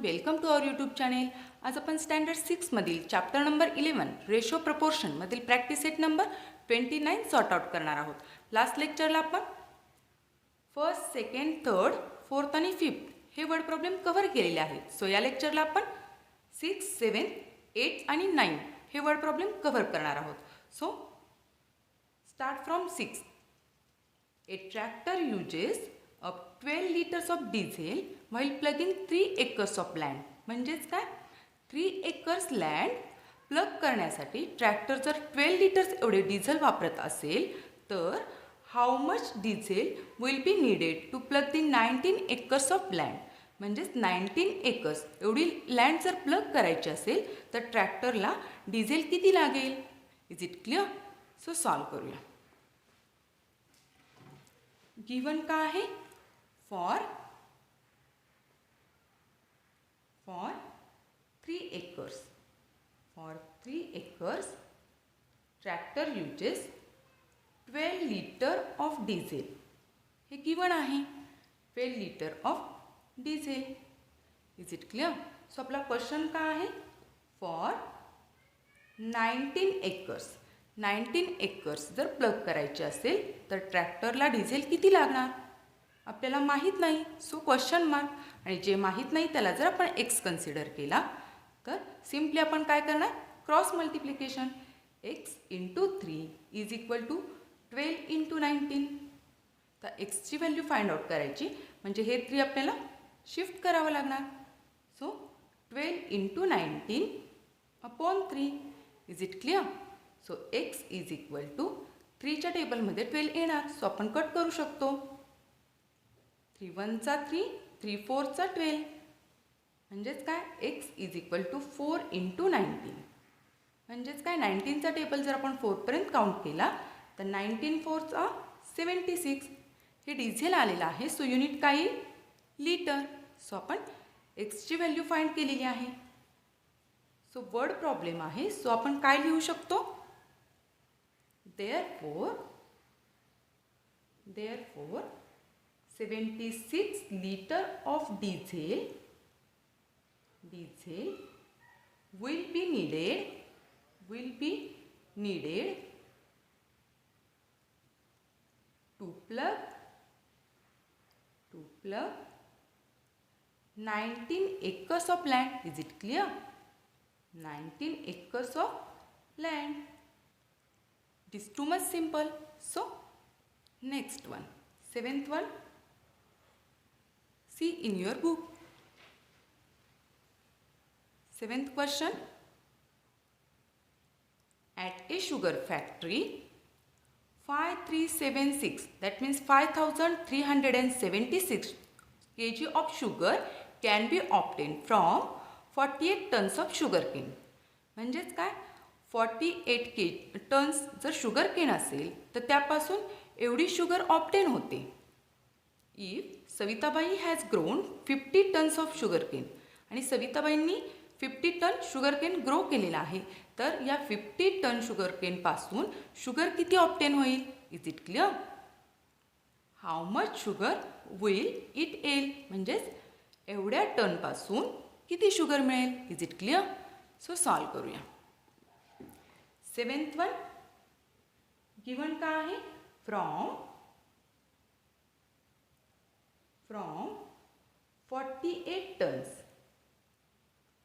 Welcome to our YouTube channel. आज आपण standard 6 मधील चॅप्टर नंबर 11 रेशो प्रपोर्शन मधील practice set number 29 sort out करणार आहोत. लास्ट लेक्चरला आपण फर्स्ट, सेकंड, थर्ड, फोर्थ आणि फिफ्थ हे वर्ड प्रॉब्लेम कव्हर केलेले आहेत. सो या लेक्चरला आपण 6, 7, 8 आणि 9 हे वर्ड प्रॉब्लेम कव्हर करणार आहोत. So start from 6. A tractor uses up 12 liters of diesel while plugging 3 acres of land. म्हणजेच काय, 3 acres land प्लग करण्यासाठी ट्रॅक्टर जर 12 लिटर्स एवढे डिझेल वापरत असेल तर how much diesel will be needed to plough the 19 acres of land. म्हणजेच 19 acres एवढी लँड जर प्लग करायची असेल तर ट्रॅक्टरला डिझेल किती लागेल. Is it clear? So solve करूया. गिवन का आहे, for 3 acres. For 3 acres tractor uses 12 litre of diesel. हे गिवन आहे 12 litre of diesel. Is it clear? So आपला क्वेश्चन का आहे, फॉर 19 acres. 19 acres जर प्लग करायचे असेल तर ट्रॅक्टरला डिझेल किती लागणार आपल्याला माहीत नाही. So question mark. आणि जे माहीत नाही त्याला जर आपण एक्स कन्सिडर केला तर सिम्पली आपण काय करणार, cross multiplication. X into 3 is equal to 12 into 19. तर एक्सची व्हॅल्यू फाइंड आउट करायची म्हणजे हे 3 आपल्याला शिफ्ट करावं लागणार. So 12 into 19 upon 3. Is it clear? So X is equal to 3च्या टेबलमध्ये 12 येणार. सो आपण कट करू शकतो. 3 1 3, 3 4 12. म्हणजेच काय, X is equal to 4 into 19. म्हणजेच काय, 19चा टेबल जर आपण 4पर्यंत काउंट केला तर 19 4 76. हे डिझेल आलेलं आहे. सो युनिट काय येईल, लिटर. सो आपण एक्सची व्हॅल्यू फाइंड केलेली आहे. सो वर्ड प्रॉब्लेम आहे. सो आपण काय लिहू शकतो, Therefore 76 liter of diesel will be needed to plug 19 acres of land. Is it clear? 19 acres of land. It is too much simple. So next one, 7th one, see in your book. 7th question, at a sugar factory 5376, that means 5376 kg of sugar can be obtained from 48 tons of sugar cane. म्हणजेच काय, 48 tonnes जर sugar cane असेल तर त्यापासून एवढी sugar obtain होते. If Savitabai has grown 50 tons of sugar cane, आणि सविताबाईंनी 50 ton sugar cane grow केलेला आहे, तर या 50 टन शुगर केनपासून शुगर किती ऑब्टेन होईल. Is it clear? How much sugar will it येईल. म्हणजेच एवढ्या टनपासून किती शुगर मिळेल. Is it clear? So solve करूया. 7th वन गिवन का आहे, फ्रॉम 48 टन्स.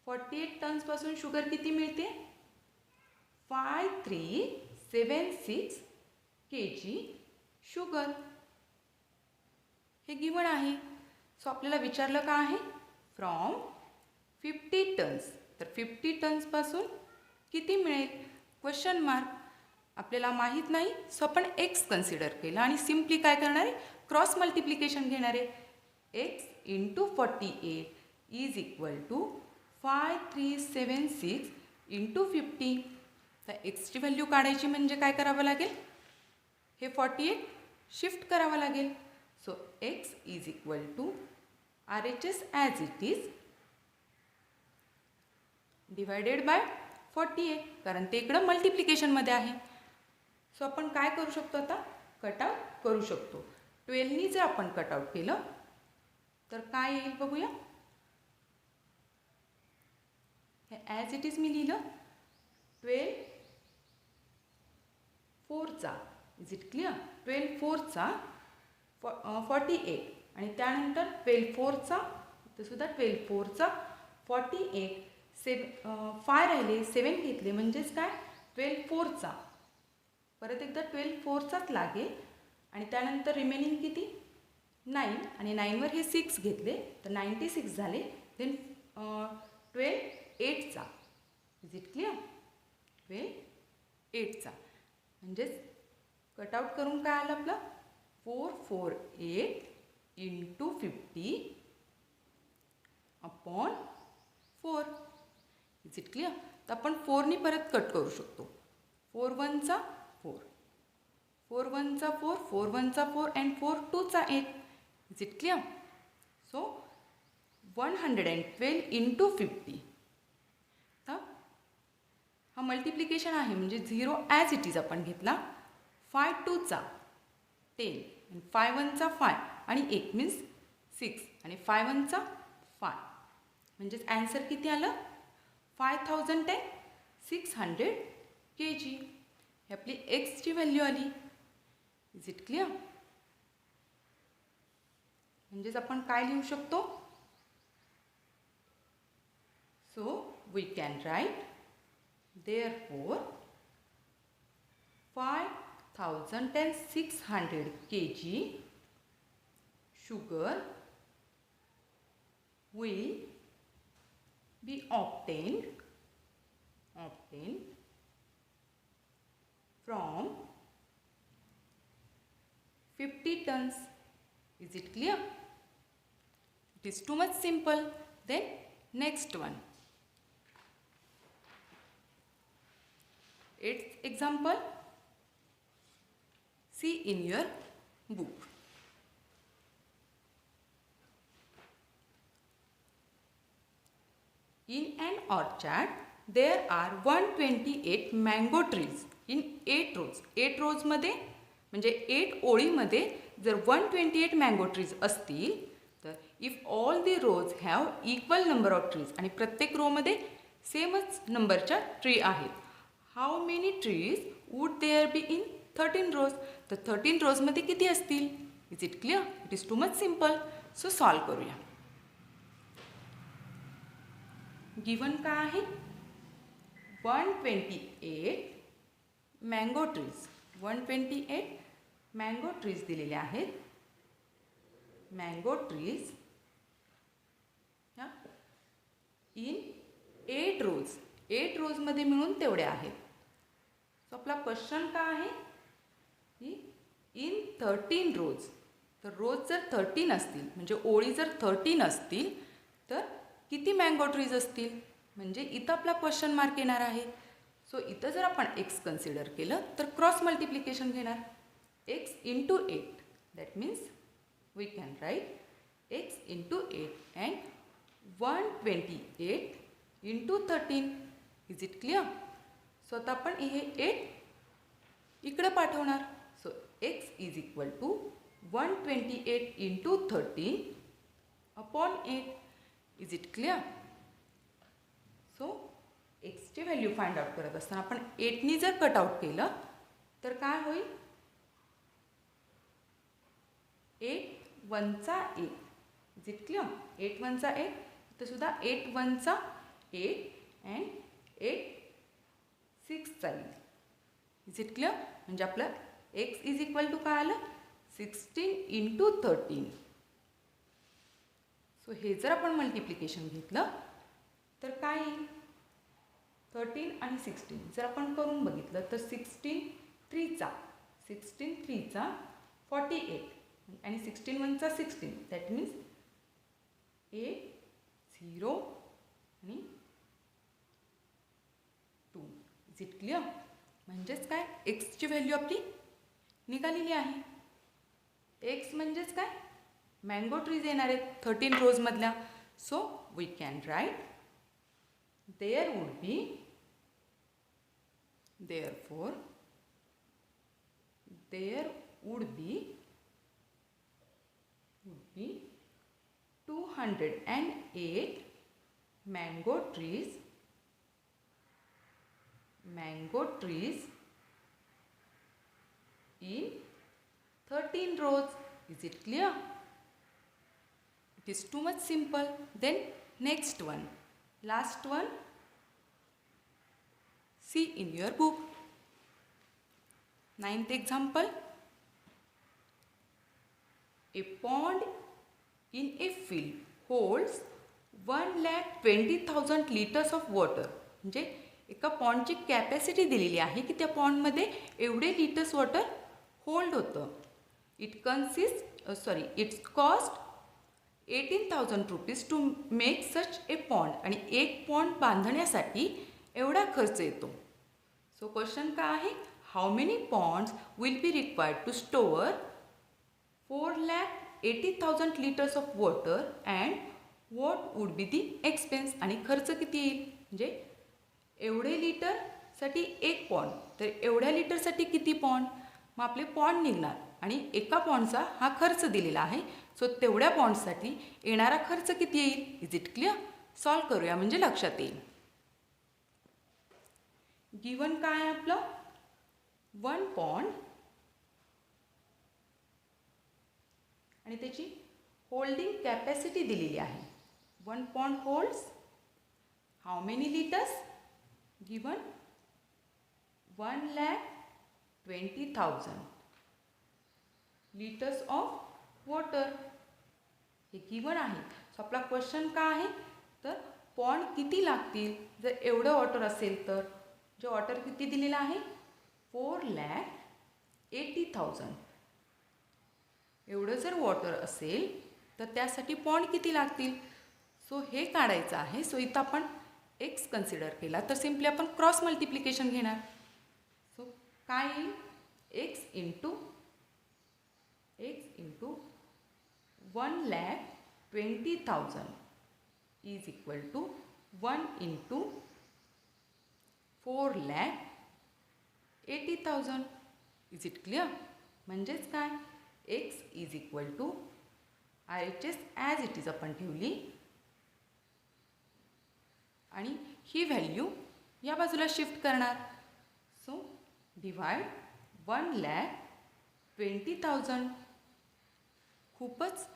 48 टन्स पासून शुगर किती मिळते, 5376 kg शुगर. हे गिवन आहे. सो आपल्याला विचारलं का आहे, फ्रॉम 50 टन्स. तर 50 टन्स पासून किती मिळेल, क्वेश्चन मार्क. आपल्याला माहीत नाही. सो आपण एक्स कन्सिडर केलं आणि सिम्पली काय करणार आहे, क्रॉस मल्टिप्लिकेशन घेणार आहे. X into 48 is equal to 5376 into 50. तर एक्सची व्हॅल्यू काढायची म्हणजे काय करावं लागेल, हे 48 शिफ्ट करावं लागेल. So X is equal to RHS as it is divided by 48, कारण ते इकडं मल्टिप्लिकेशनमध्ये आहे. सो आपण काय करू शकतो, आता कटआउट करू शकतो. 12नी जर आपण कटआउट केलं तर काय येईल बघूया. हे ॲज इट इज मी लिहिलं 12 4चा इज इट क्लिअर 12 4चा 48 आणि त्यानंतर 12 4चा इथं सुद्धा 12 4चा 48 5 राहिले 7 घेतले म्हणजेच काय 12 4चा परत एकदा 12 4चाच लागेल आणि त्यानंतर रिमेनिंग किती 9 आणि 9वर हे 6 घेतले तर 96 झाले देन 12 8चा इज इट क्लिअर 12 8चा म्हणजेच कटआउट करून काय आलं आपलं 448 into 50 upon 4 is it clear तर आपण 4नी परत कट करू शकतो 4 1चा 4 4 1चा 4 4 1चा 4 and 4 2चा 8 is it clear so 112 into 50 तर हा मल्टिप्लिकेशन आहे म्हणजे 0 ॲज इट इज आपण घेतला 5 2चा 10 आणि 5 1चा 5 आणि 1 मीन्स 6 आणि 5 1चा 5 म्हणजेच ॲन्सर किती आलं 5600 kg ही आपली एक्सची व्हॅल्यू आली इज इट क्लिअर म्हणजेच आपण काय लिहू शकतो so we can write therefore 5600 kg sugar will be obtained from 50 tons. Is it clear? It is too much simple. Then next one. Eighth example. See in your book. In an orchard, there are 128 mango trees in 8 rows. 8 rows मध्ये म्हणजे 8 ओळीमध्ये जर 128 mango trees असतील तर if all the rows have equal number of trees आणि प्रत्येक row मध्ये सेमच नंबरच्या ट्री आहेत how many trees would there be in 13 rows तर 13 rows मध्ये किती असतील is it clear it is too much simple so solve करूया गिवन काय आहे 128 मँगो ट्रीज 128 मँगो ट्रीज दिलेले आहेत मँगो ट्रीज इन 8 रोज 8 रोजमध्ये मिळून तेवढे आहेत सो आपला क्वेश्चन काय आहे की इन 13 रोज तर रोज जर 13 असतील म्हणजे ओळी जर 13 असतील तर किती मँगो ट्रीज असतील म्हणजे इथं आपला क्वेश्चन मार्क येणार आहे सो इथं जर आपण एक्स कन्सिडर केलं तर क्रॉस मल्टिप्लिकेशन घेणार X into 8 that means we can write X into 8 and 128 into 13 is it clear so आता आपण हे 8 इकडे पाठवणार सो X is equal to 128 into 13 upon 8 is it clear so एक्सची व्हॅल्यू फाइंड आउट करत असताना आपण 8नी जर कट आउट केलं तर काय होईल 8 1चा 8 इज इट क्लिअर 8 1चा 8 इथं सुद्धा 8 1चा 8 अँड 8 6चा येईल इज इट क्लिअर म्हणजे आपलं एक्स इज इक्वल टू काय आलं 16 इंटू 13 सो हे जर आपण मल्टिप्लिकेशन घेतलं तर काय येईल 13 आणि 16 जर आपण करून बघितलं तर 16 3चा 48 आणि 16 1चा 16 दॅट मीन्स 8 0 आणि 2 इज इट क्लिअर म्हणजेच काय एक्सची व्हॅल्यू आपली निघालेली आहे एक्स म्हणजेच काय मँगो ट्रीज येणार आहेत 13 रोजमधल्या so we can write there would be therefore there would be 208 mango trees mango trees in 13 rows. Is it clear? It is too much simple. Then next one, last one. See in your book. 9th example. A pond in a field holds 1,20,000 liters of water. म्हणजे एका पॉन्डची capacity दिलेली आहे की त्या पॉन्डमध्ये एवढे litres water hold होतं. It's cost 18,000 rupees to make such a pond. आणि एक पॉन्ड बांधण्यासाठी एवढा खर्च येतो. सो क्वेश्चन काय आहे? How many ponds will be required to store 4,80,000 litres of water and what would be the expense. आणि खर्च किती येईल? म्हणजे एवढे लिटरसाठी एक पॉन्ड, तर एवढ्या लिटरसाठी किती पॉन्ड? मग आपले पॉन्ड निघणार आणि एका पॉन्डचा हा खर्च दिलेला आहे. सो तेवढ्या पॉन्डसाठी येणारा खर्च किती येईल? Is it clear? सॉल्व करूया म्हणजे लक्षात येईल. गिवन काय आहे आपलं? 1 पॉन्ड आणि त्याची होल्डिंग कॅपॅसिटी दिलेली आहे. 1 pond holds how many litres? Given 1,20,000 litres of water. हे गिवन आहे. सो आपला क्वेश्चन काय आहे? तर पॉन्ड किती लागतील जर एवढं वॉटर असेल तर? जे वॉटर किती दिलेलं आहे? 4,80,000. एवढं जर वॉटर असेल तर त्यासाठी पॉन्ड किती लागतील? सो हे काढायचं आहे. सो इथं आपण एक्स कन्सिडर केला तर सिम्पली आपण क्रॉस मल्टिप्लिकेशन घेणार. सो काय येईल? X into 1,20,000 is equal to 1 into 4,80,000. Is it clear? म्हणजेच काय? X is equal to RHS as it is आपण ठेवली आणि ही व्हॅल्यू या बाजूला शिफ्ट करणार. So divide 1,20,000. खूपच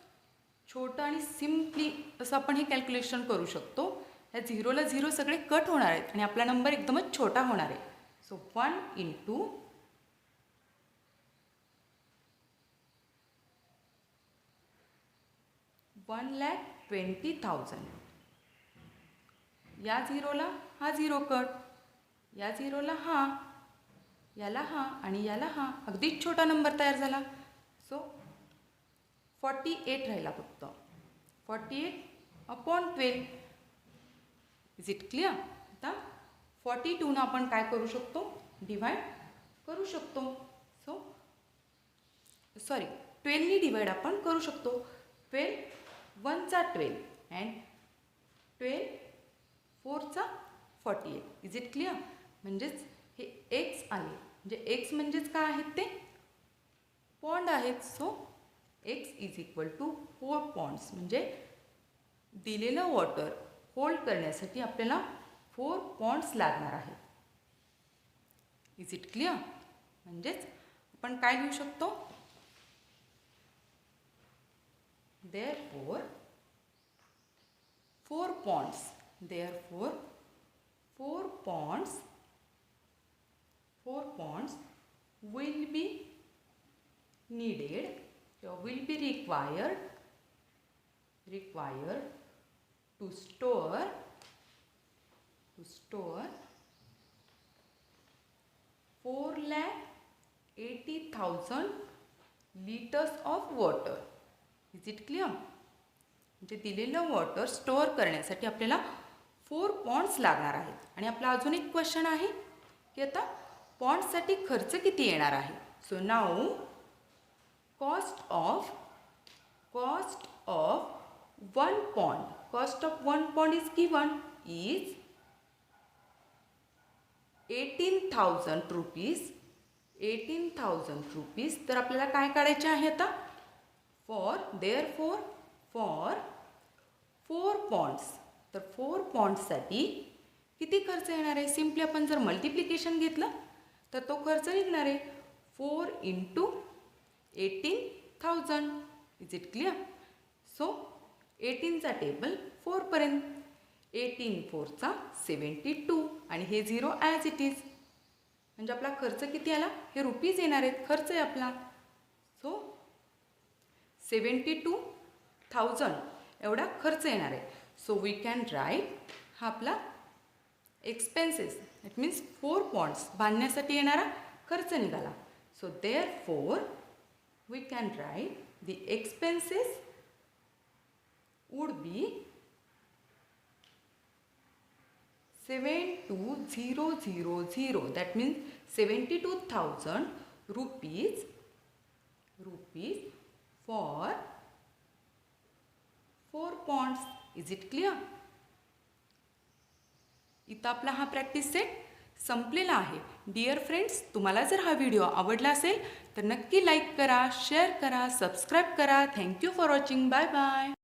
छोटं आणि सिम्पली असं आपण हे कॅल्क्युलेशन करू शकतो. या 0ला 0 सगळे कट होणार आहेत आणि आपला नंबर एकदमच छोटा होणार आहे. So 1 into 1,20,000. या 0ला हा 0 कट, या 0ला हा, याला हा आणि याला हा. अगदीच छोटा नंबर तयार झाला. सो 48 राहिला फक्त. 48/12. Is it clear? आता 42 आपण काय करू शकतो? डिवाइड करू शकतो. सो 12नी डिवाइड आपण करू शकतो. 12 1चा 12 अँड 12 4चा 48. Is it clear? म्हणजेच हे एक्स आले. म्हणजे एक्स म्हणजेच काय आहेत? ते पॉन्ड आहेत. So X is equal to 4 ponds. म्हणजे दिलेलं वॉटर होल्ड करण्यासाठी आपल्याला 4 पॉन्ड्स लागणार आहेत. Is it clear? म्हणजेच आपण काय लिहू शकतो? Therefore 4 ponds. Therefore 4 ponds will be needed or will be required to store 4,80,000 liters of water. Is it clear? म्हणजे दिलेलं वॉटर स्टोअर करण्यासाठी आपल्याला 4 पॉन्ड्स लागणार आहेत. आणि आपला अजून एक क्वेश्चन आहे की आता पॉन्ड्ससाठी खर्च किती येणार आहे. So now cost of 1 pond. Cost of 1 pond is given is 18,000 rupees. 18,000 rupees. तर आपल्याला काय काढायचे आहे आता? For 4 ponds. तर 4 पॉन्ड्ससाठी किती खर्च येणार आहे? सिम्पली आपण जर मल्टिप्लिकेशन घेतलं तर तो खर्च निघणार आहे 4 × 18,000. Is it clear? सो 18चा टेबल 4 पर्यंत. 18 4 72 आणि हे 0 ॲज इट इज. म्हणजे आपला खर्च किती आला? हे रुपीज येणार आहेत, खर्च आहे आपला. सो 72,000 एवढा खर्च येणार आहे. सो वी कॅन राईट हा आपला एक्सपेन्सेस. इट मीन्स 4 पॉन्ड्स बांधण्यासाठी येणारा खर्च निघाला. So therefore we can write the expenses would be 72,000. That means 72,000 rupees for 4 ponds. Is it clear? इथं आपला हा प्रॅक्टिस सेट संपलेला आहे. डिअर फ्रेंड्स, तुम्हाला जर हा व्हिडिओ आवडला असेल तर नक्की लाईक करा, शेअर करा, सबस्क्राईब करा. Thank you for watching. Bye bye.